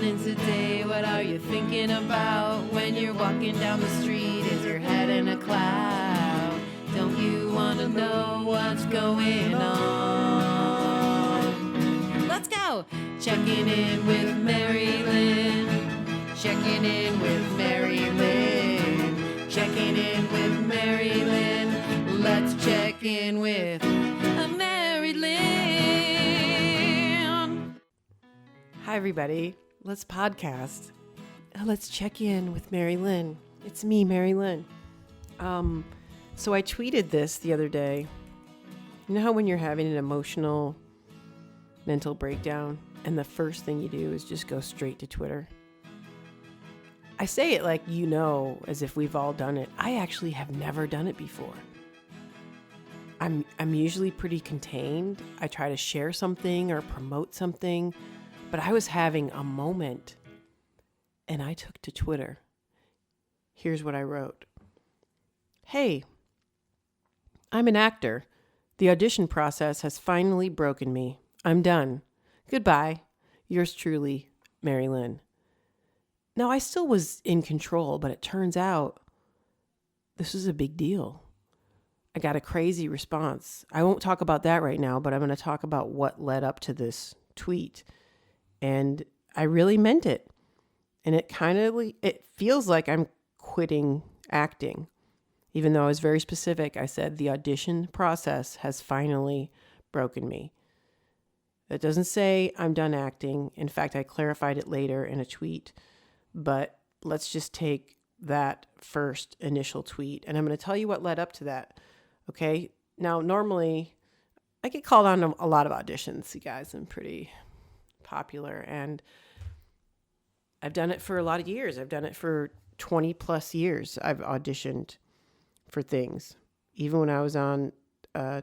happening today? What are you thinking about when you're walking down the street? Is your head in a cloud? Don't you want to know what's going on? Let's go! Checking in with Mary Lynn. Checking in with Mary Lynn. Checking in with Mary Lynn. Let's check in with Mary Lynn. Hi, everybody. Let's podcast. Let's check in with Mary Lynn. It's me, Mary Lynn. So I tweeted this the other day. You know how when you're having an emotional mental breakdown and the first thing you do is just go straight to Twitter? I say it like as if we've all done it. I actually have never done it before. I'm usually pretty contained. I try to share something or promote something, but I was having a moment and I took to Twitter. Here's what I wrote. Hey, I'm an actor. The audition process has finally broken me. I'm done. Goodbye. Yours truly, Mary Lynn. Now, I still was in control, but it turns out this is a big deal. I got a crazy response. I won't talk about that right now, but I'm going to talk about what led up to this tweet. And I really meant it. And it feels like I'm quitting acting. Even though I was very specific, I said the audition process has finally broken me. It doesn't say I'm done acting. In fact, I clarified it later in a tweet. But let's just take that first initial tweet. And I'm going to tell you what led up to that. Okay? Now, normally, I get called on a lot of auditions, you guys. I'm pretty popular. And I've done it for a lot of years. I've done it for 20 plus years. I've auditioned for things. Even when I was on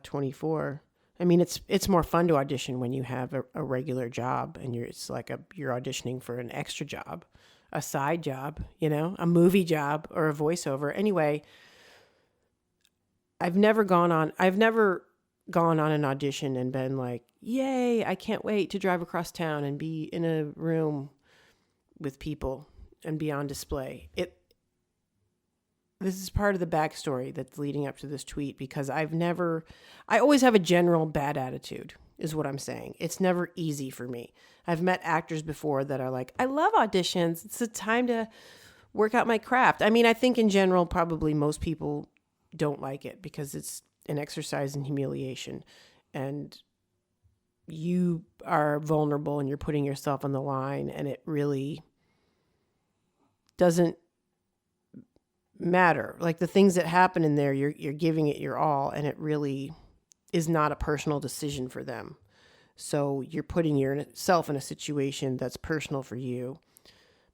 24. I mean, it's more fun to audition when you have a regular job and you're auditioning for an extra job, a side job, a movie job or a voiceover. Anyway, I've never gone on an audition and been like, yay, I can't wait to drive across town and be in a room with people and be on display. This is part of the backstory that's leading up to this tweet because I always have a general bad attitude is what I'm saying. It's never easy for me. I've met actors before that are like, I love auditions. It's a time to work out my craft. I mean, I think in general, probably most people don't like it because it's an exercise in humiliation and you are vulnerable and you're putting yourself on the line and it really doesn't matter. Like the things that happen in there, you're giving it your all and it really is not a personal decision for them. So you're putting yourself in a situation that's personal for you,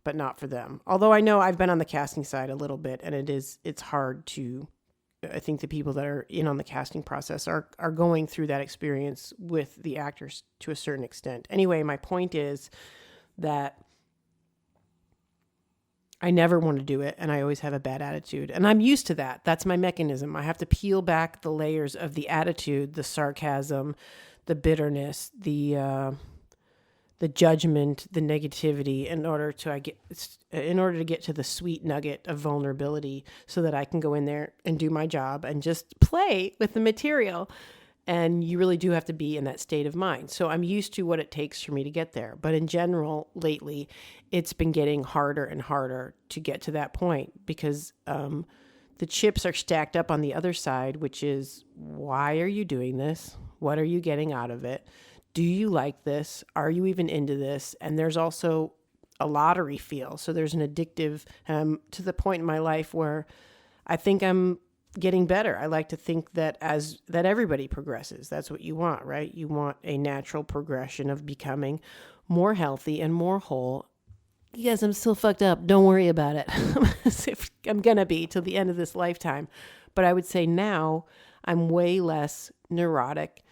but not for them. Although I know I've been on the casting side a little bit and it's hard to, I think the people that are in on the casting process are going through that experience with the actors to a certain extent. Anyway, my point is that I never want to do it, and I always have a bad attitude. And I'm used to that. That's my mechanism. I have to peel back the layers of the attitude, the sarcasm, the bitterness, the judgment, the negativity in order to get to the sweet nugget of vulnerability so that I can go in there and do my job and just play with the material. And you really do have to be in that state of mind. So I'm used to what it takes for me to get there. But in general, lately, it's been getting harder and harder to get to that point because the chips are stacked up on the other side, which is, why are you doing this? What are you getting out of it? Do you like this? Are you even into this? And there's also a lottery feel. So there's an addictive to the point in my life where I think I'm getting better. I like to think that that everybody progresses. That's what you want, right? You want a natural progression of becoming more healthy and more whole. Yes, I'm still fucked up. Don't worry about it. I'm going to be till the end of this lifetime. But I would say now I'm way less neurotic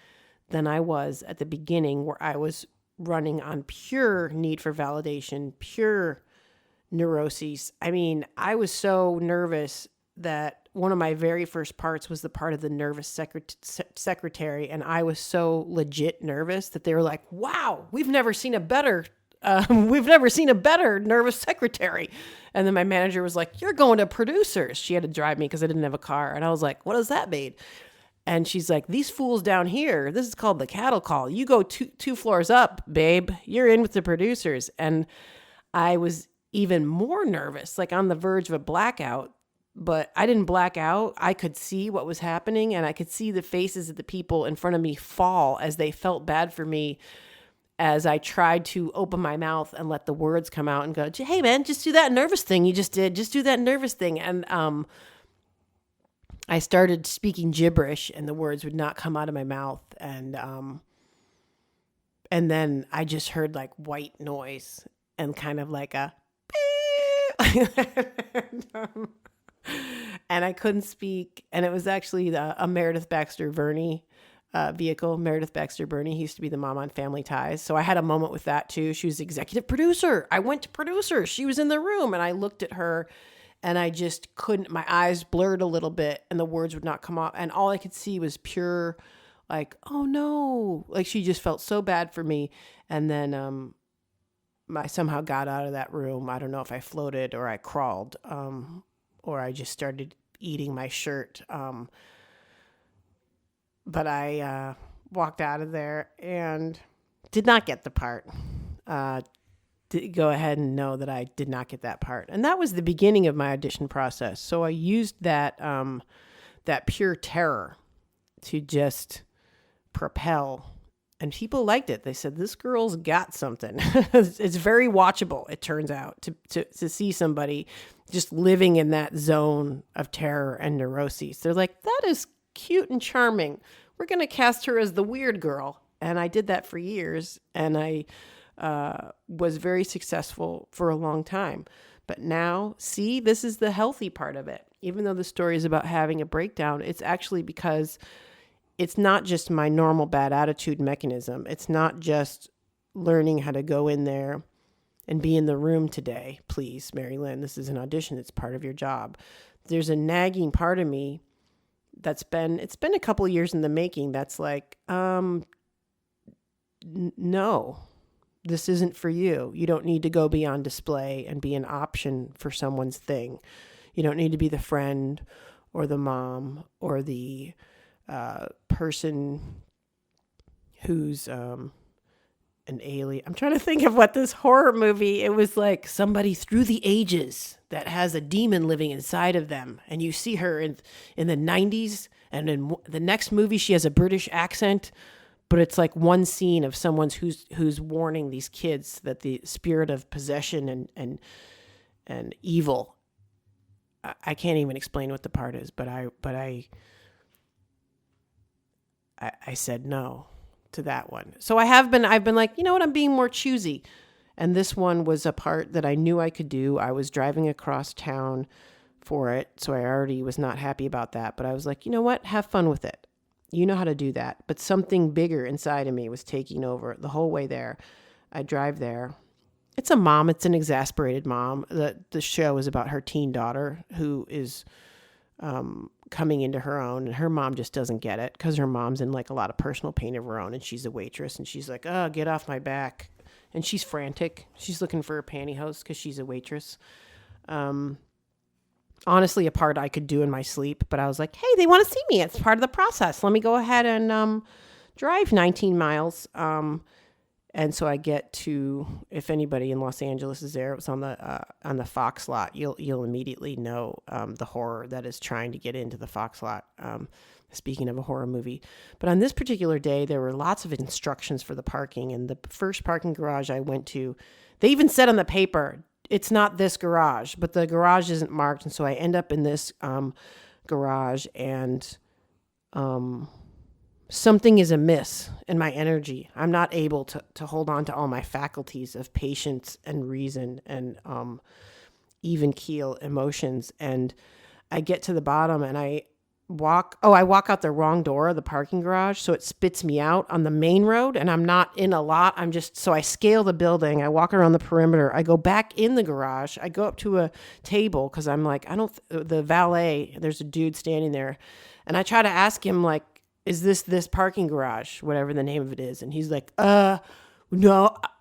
than I was at the beginning where I was running on pure need for validation, pure neuroses. I mean, I was so nervous that one of my very first parts was the part of the nervous secretary. And I was so legit nervous that they were like, wow, we've never seen a better We've never seen a better nervous secretary. And then my manager was like, you're going to producers. She had to drive me because I didn't have a car. And I was like, what does that mean? And she's like, these fools down here, this is called the cattle call. You go two floors up, babe. You're in with the producers. And I was even more nervous, like on the verge of a blackout. But I didn't black out. I could see what was happening, and I could see the faces of the people in front of me fall as they felt bad for me as I tried to open my mouth and let the words come out and go, hey, man, just do that nervous thing you just did. Just do that nervous thing. And I started speaking gibberish, and the words would not come out of my mouth. And then I just heard like white noise and kind of like a and I couldn't speak. And it was actually a Meredith Baxter Burney vehicle. Meredith Baxter Burney, he used to be the mom on Family Ties. So I had a moment with that too. She was executive producer. I went to producer. She was in the room, and I looked at her, and I just couldn't, my eyes blurred a little bit, and the words would not come out. And all I could see was pure, like, oh no. Like, she just felt so bad for me. And then I somehow got out of that room. I don't know if I floated or I crawled, or I just started eating my shirt. But I walked out of there and did not get the part. Go ahead and know that I did not get that part. And that was the beginning of my audition process. So I used that pure terror to just propel. And people liked it. They said, this girl's got something. It's very watchable, it turns out, to see somebody just living in that zone of terror and neuroses. They're like, that is cute and charming. We're going to cast her as the weird girl. And I did that for years. And I was very successful for a long time. But now, see, this is the healthy part of it. Even though the story is about having a breakdown, it's actually because it's not just my normal bad attitude mechanism. It's not just learning how to go in there and be in the room today. Please, Mary Lynn, this is an audition. It's part of your job. There's a nagging part of me it's been a couple of years in the making. That's like, no, this isn't for you. You don't need to go be on display and be an option for someone's thing. You don't need to be the friend or the mom or the person who's an alien. I'm trying to think of what this horror movie, it was like somebody through the ages that has a demon living inside of them. And you see her in the 90s, and in the next movie she has a British accent, but it's like one scene of someone who's warning these kids that the spirit of possession and evil, I can't even explain what the part is, but I said no to that one. So I've been like, you know what, I'm being more choosy. And this one was a part that I knew I could do. I was driving across town for it, so I already was not happy about that. But I was like, you know what, have fun with it. You know how to do that. But something bigger inside of me was taking over the whole way there. I drive there. It's a mom. It's an exasperated mom. The show is about her teen daughter who is coming into her own, and her mom just doesn't get it because her mom's in like a lot of personal pain of her own, and she's a waitress, and she's like, oh, get off my back. And she's frantic. She's looking for her pantyhose because she's a waitress. Honestly, a part I could do in my sleep, but I was like, hey, they want to see me. It's part of the process. Let me go ahead and drive 19 miles. And so I get to, if anybody in Los Angeles is there, it was on the Fox lot. You'll immediately know the horror that is trying to get into the Fox lot. Speaking of a horror movie. But on this particular day, there were lots of instructions for the parking. And the first parking garage I went to, they even said on the paper, it's not this garage, but the garage isn't marked. And so I end up in this garage, and something is amiss in my energy. I'm not able to hold on to all my faculties of patience and reason and even keel emotions. And I get to the bottom, and I walk out the wrong door of the parking garage. So it spits me out on the main road, and I'm not in a lot. So I scale the building. I walk around the perimeter. I go back in the garage. I go up to a table because I'm like, the valet, there's a dude standing there. And I try to ask him, like, is this parking garage, whatever the name of it is? And he's like, no,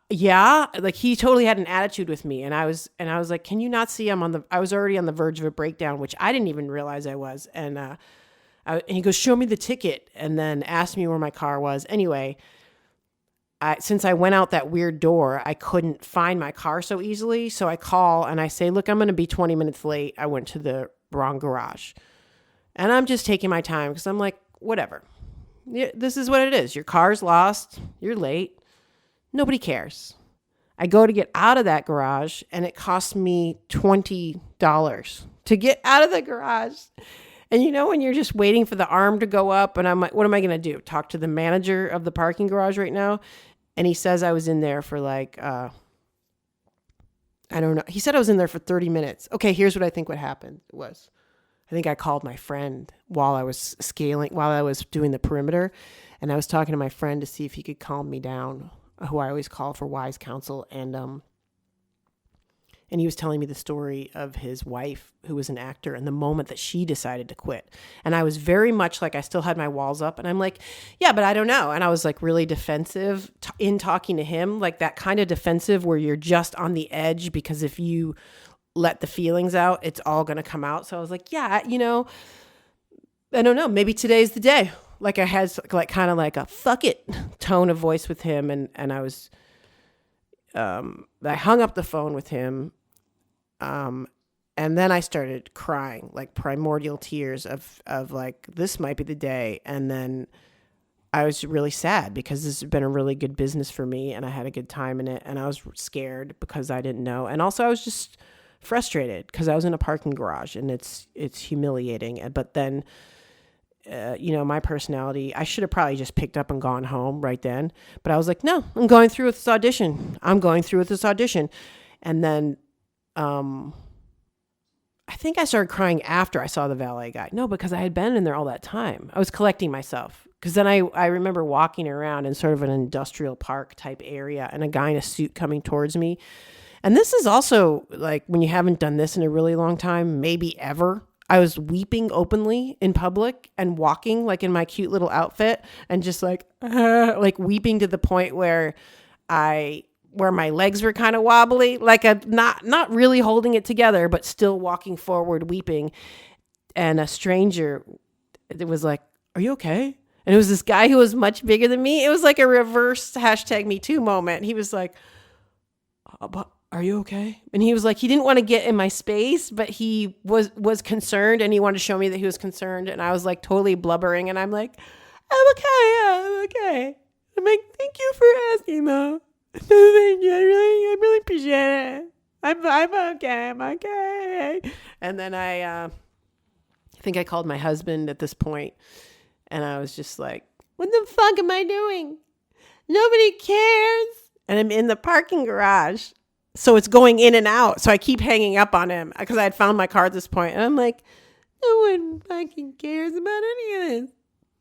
Yeah, like he totally had an attitude with me, and I was like, can you not see I was already on the verge of a breakdown, which I didn't even realize I was. And and he goes, show me the ticket, and then asked me where my car was. Anyway, since I went out that weird door, I couldn't find my car so easily. So I call and I say, look, I'm going to be 20 minutes late. I went to the wrong garage, and I'm just taking my time because I'm like, whatever. Yeah, this is what it is. Your car's lost. You're late. Nobody cares. I go to get out of that garage, and it costs me $20 to get out of the garage. And you know, when you're just waiting for the arm to go up, and I'm like, what am I going to do? Talk to the manager of the parking garage right now? And he says I was in there for like, I don't know. He said I was in there for 30 minutes. Okay, here's what I think what happened was. I think I called my friend while I was doing the perimeter. And I was talking to my friend to see if he could calm me down, who I always call for wise counsel. And he was telling me the story of his wife, who was an actor, and the moment that she decided to quit. And I was very much like, I still had my walls up, and I'm like, yeah, but I don't know. And I was like really defensive in talking to him, like that kind of defensive where you're just on the edge, because if you let the feelings out, it's all going to come out. So I was like, yeah, you know, I don't know. Maybe today's the day. Like I had like kind of like a fuck it tone of voice with him. And I was, I hung up the phone with him. And then I started crying, like primordial tears of like, this might be the day. And then I was really sad because this has been a really good business for me, and I had a good time in it. And I was scared because I didn't know. And also I was just frustrated because I was in a parking garage, and it's humiliating. But then, you know, my personality, I should have probably just picked up and gone home right then. But I was like, no, I'm going through with this audition. And then, I think I started crying after I saw the valet guy. No, because I had been in there all that time. I was collecting myself. Because then I remember walking around in sort of an industrial park type area, and a guy in a suit coming towards me. And this is also like when you haven't done this in a really long time, maybe ever. I was weeping openly in public and walking like in my cute little outfit, and just like weeping to the point where my legs were kind of wobbly, like not really holding it together, but still walking forward, weeping. And a stranger, it was like, are you okay? And it was this guy who was much bigger than me. It was like a reverse #MeToo moment. He was like, are you okay? And he was like, he didn't want to get in my space, but he was concerned, and he wanted to show me that he was concerned. And I was like totally blubbering, and I'm like, I'm okay. I'm like, thank you for asking though. Thank you. I really appreciate it. I'm okay. And then I think I called my husband at this point, and I was just like, what the fuck am I doing? Nobody cares. And I'm in the parking garage. So it's going in and out. So I keep hanging up on him because I had found my car at this point. And I'm like, no one fucking cares about any of this.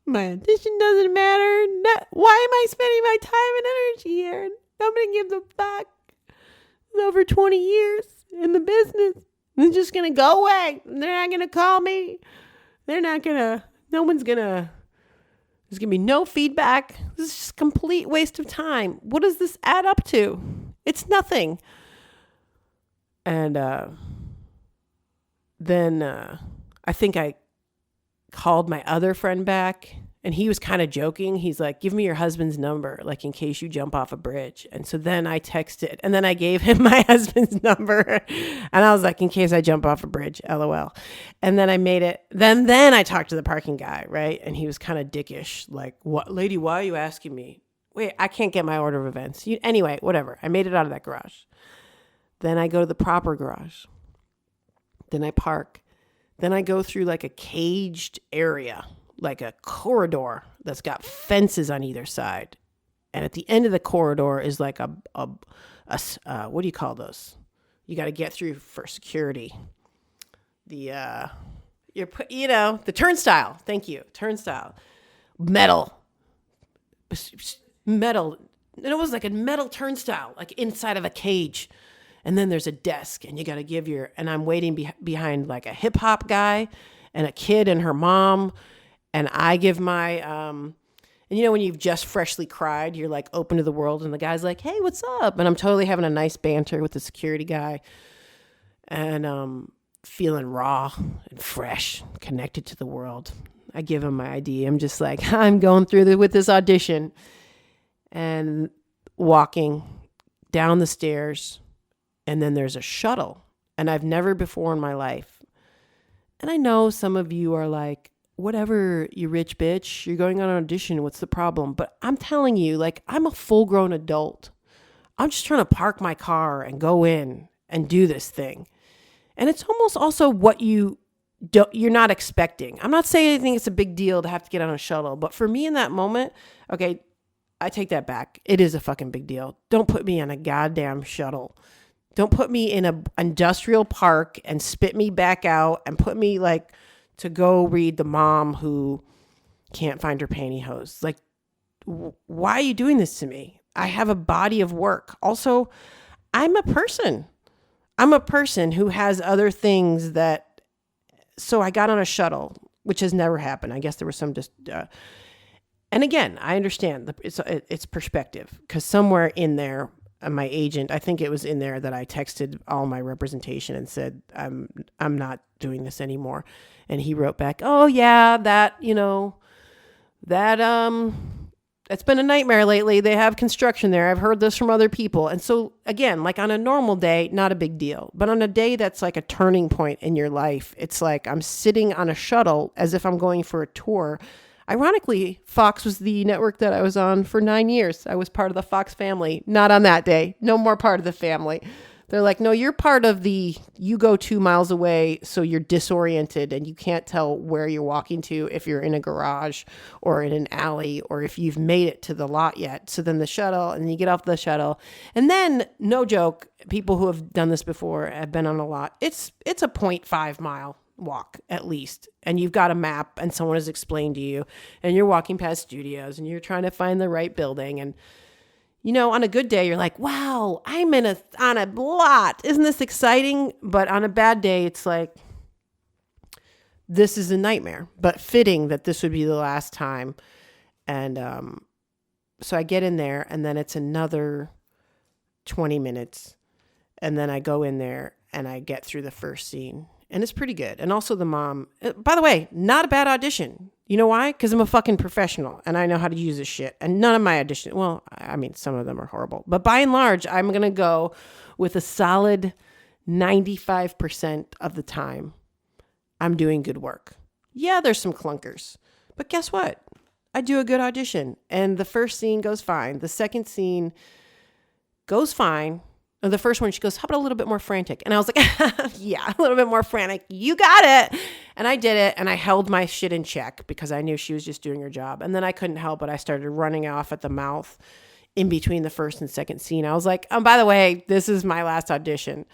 My audition doesn't matter. Why am I spending my time and energy here? Nobody gives a fuck. It's over 20 years in the business. It's just going to go away. They're not going to call me. There's going to be no feedback. This is just a complete waste of time. What does this add up to? It's nothing. And then I think I called my other friend back, and he was kind of joking. He's like, give me your husband's number, like in case you jump off a bridge. And so then I texted, and then I gave him my husband's number, and I was like, in case I jump off a bridge, LOL. And then I made it. Then I talked to the parking guy, right? And he was kind of dickish, like, what, lady, why are you asking me? Wait, I can't get my order of events. Anyway, whatever. I made it out of that garage. Then I go to the proper garage. Then I park. Then I go through like a caged area, like a corridor that's got fences on either side. And at the end of the corridor is like a what do you call those? You got to get through for security. The turnstile. Thank you. Turnstile. Metal. And it was like a metal turnstile, like inside of a cage. And then there's a desk, and you got to give and I'm waiting behind like a hip hop guy and a kid and her mom. And I give my And when you've just freshly cried, you're like open to the world, and the guy's like, hey, what's up? And I'm totally having a nice banter with the security guy, and feeling raw and fresh, connected to the world. I give him my ID. I'm just like, I'm going through with this audition, and walking down the stairs, and then there's a shuttle, and I've never before in my life. And I know some of you are like, whatever, you rich bitch, you're going on an audition, what's the problem? But I'm telling you, like, I'm a full-grown adult. I'm just trying to park my car and go in and do this thing. And it's almost also what you're not expecting. I'm not saying anything it's a big deal to have to get on a shuttle, but for me in that moment, okay, I take that back. It is a fucking big deal. Don't put me on a goddamn shuttle. Don't put me in an industrial park and spit me back out and put me like to go read the mom who can't find her pantyhose. Like, why are you doing this to me? I have a body of work. Also, I'm a person. I'm a person who has other things that, so I got on a shuttle, which has never happened. I guess there was some and again, I understand it's perspective, because somewhere in there, my agent, I think it was in there that I texted all my representation and said, I'm not doing this anymore. And he wrote back, oh yeah, it's been a nightmare lately. They have construction there. I've heard this from other people. And so again, like on a normal day, not a big deal. But on a day that's like a turning point in your life, it's like I'm sitting on a shuttle as if I'm going for a tour. Ironically, Fox was the network that I was on for 9 years. I was part of the Fox family. Not on that day. No more part of the family. They're like, no, you're part of you go 2 miles away, so you're disoriented and you can't tell where you're walking to, if you're in a garage or in an alley or if you've made it to the lot yet. So then the shuttle, and you get off the shuttle. And then, no joke, people who have done this before have been on a lot. It's a 0.5 mile walk at least. And you've got a map and someone has explained to you, and you're walking past studios and you're trying to find the right building. And on a good day, you're like, wow, I'm on a lot. Isn't this exciting? But on a bad day, it's like, this is a nightmare, but fitting that this would be the last time. And so I get in there, and then it's another 20 minutes. And then I go in there and I get through the first scene, and it's pretty good. And also the mom, by the way, not a bad audition. You know why? Because I'm a fucking professional and I know how to use this shit. And none of my auditions, well, I mean, some of them are horrible. But by and large, I'm going to go with a solid 95% of the time. I'm doing good work. Yeah, there's some clunkers. But guess what? I do a good audition. And the first scene goes fine. The second scene goes fine. And the first one, she goes, how about a little bit more frantic? And I was like, yeah, a little bit more frantic. You got it. And I did it. And I held my shit in check because I knew she was just doing her job. And then I couldn't help it. I started running off at the mouth in between the first and second scene. I was like, by the way, this is my last audition.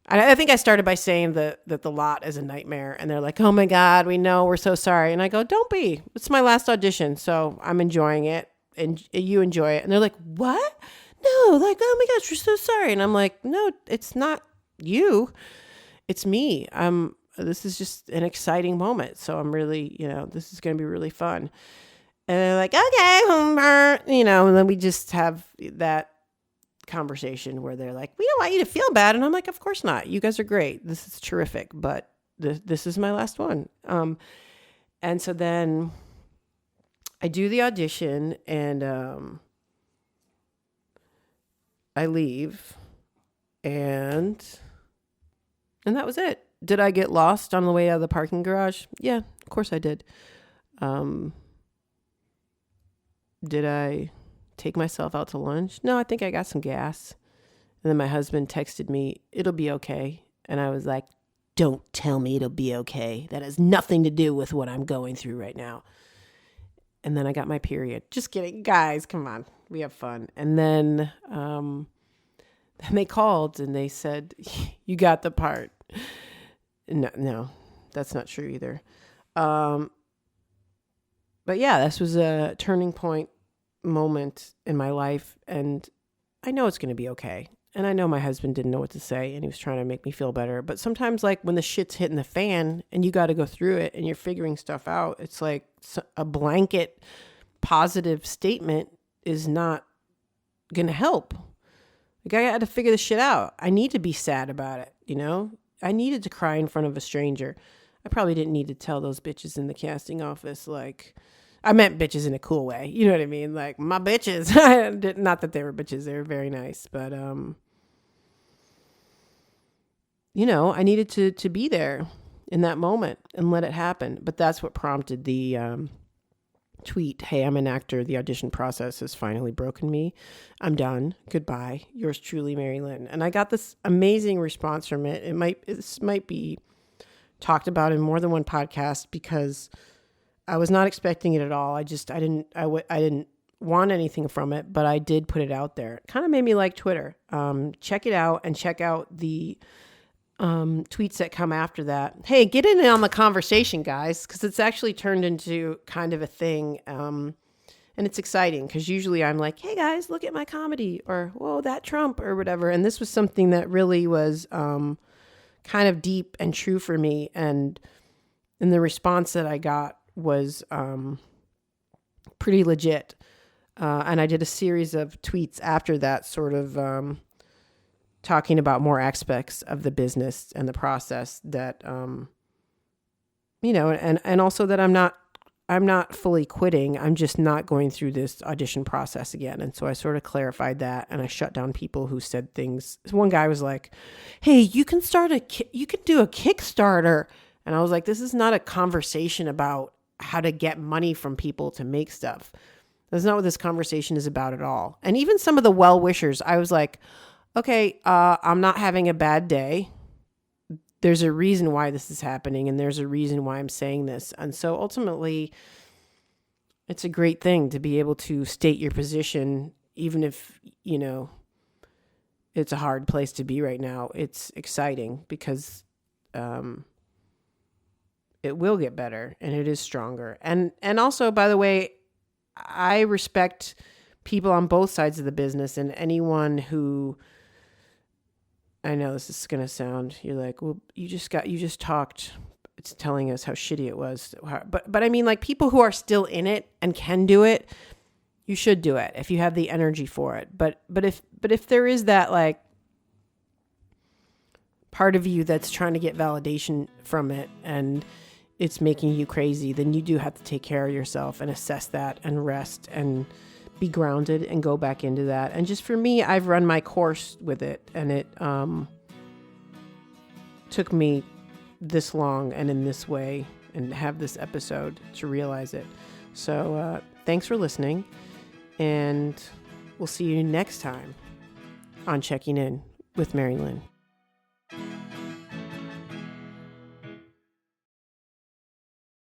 I think I started by saying that the lot is a nightmare. And they're like, oh my God, we know, we're so sorry. And I go, don't be. It's my last audition. So I'm enjoying it. And you enjoy it. And they're like, what? No, like, oh my gosh, we're so sorry. And I'm like, no, it's not you. It's me. This is just an exciting moment. So I'm really, this is going to be really fun. And they're like, okay, and then we just have that conversation where they're like, we don't want you to feel bad. And I'm like, of course not. You guys are great. This is terrific. But this is my last one. And so then I do the audition, and I leave, and that was it. Did I get lost on the way out of the parking garage? Yeah, of course I did. Did I take myself out to lunch? No, I think I got some gas. And then my husband texted me, it'll be okay. And I was like, don't tell me it'll be okay. That has nothing to do with what I'm going through right now. And then I got my period. Just kidding. Guys, come on. We have fun. And then they called and they said, you got the part. No, that's not true either. But yeah, this was a turning point moment in my life. And I know it's going to be okay. And I know my husband didn't know what to say, and he was trying to make me feel better. But sometimes, like, when the shit's hitting the fan and you got to go through it and you're figuring stuff out, it's like a blanket positive statement is not going to help. Like, I had to figure this shit out. I need to be sad about it, you know? I needed to cry in front of a stranger. I probably didn't need to tell those bitches in the casting office, like, I meant bitches in a cool way. You know what I mean? Like, my bitches. Not that they were bitches. They were very nice. But, you know, I needed to be there in that moment and let it happen. But that's what prompted the tweet, "Hey, I'm an actor. The audition process has finally broken me. I'm done. Goodbye. Yours truly, Mary Lynn." And I got this amazing response from it. This might be talked about in more than one podcast because I was not expecting it at all. I didn't want anything from it, but I did put it out there. It kind of made me like Twitter. Check it out and check out the tweets that come after that. Hey, get in on the conversation, guys, because it's actually turned into kind of a thing. And it's exciting because usually I'm like, hey guys, look at my comedy, or whoa, that Trump, or whatever. And this was something that really was kind of deep and true for me. And the response that I got was pretty legit. And I did a series of tweets after that, sort of talking about more aspects of the business and the process that, you know, and also that I'm not fully quitting. I'm just not going through this audition process again. And so I sort of clarified that, and I shut down people who said things. One guy was like, "Hey, you can do a Kickstarter." And I was like, this is not a conversation about how to get money from people to make stuff. That's not what this conversation is about at all. And even some of the well-wishers, I was like, okay, I'm not having a bad day. There's a reason why this is happening, and there's a reason why I'm saying this. And so ultimately, it's a great thing to be able to state your position, even if, you know, it's a hard place to be right now. It's exciting because it will get better, and it is stronger. And also, by the way, I respect people on both sides of the business, and anyone who, I know this is going to sound, you're like, well, you just talked, it's telling us how shitty it was. But I mean, like, people who are still in it and can do it, you should do it if you have the energy for it. But if there is that, like, part of you that's trying to get validation from it and it's making you crazy, then you do have to take care of yourself and assess that and rest and be grounded and go back into that. And just for me, I've run my course with it, and it took me this long and in this way and have this episode to realize it. So thanks for listening, and we'll see you next time on Checking In with Mary Lynn.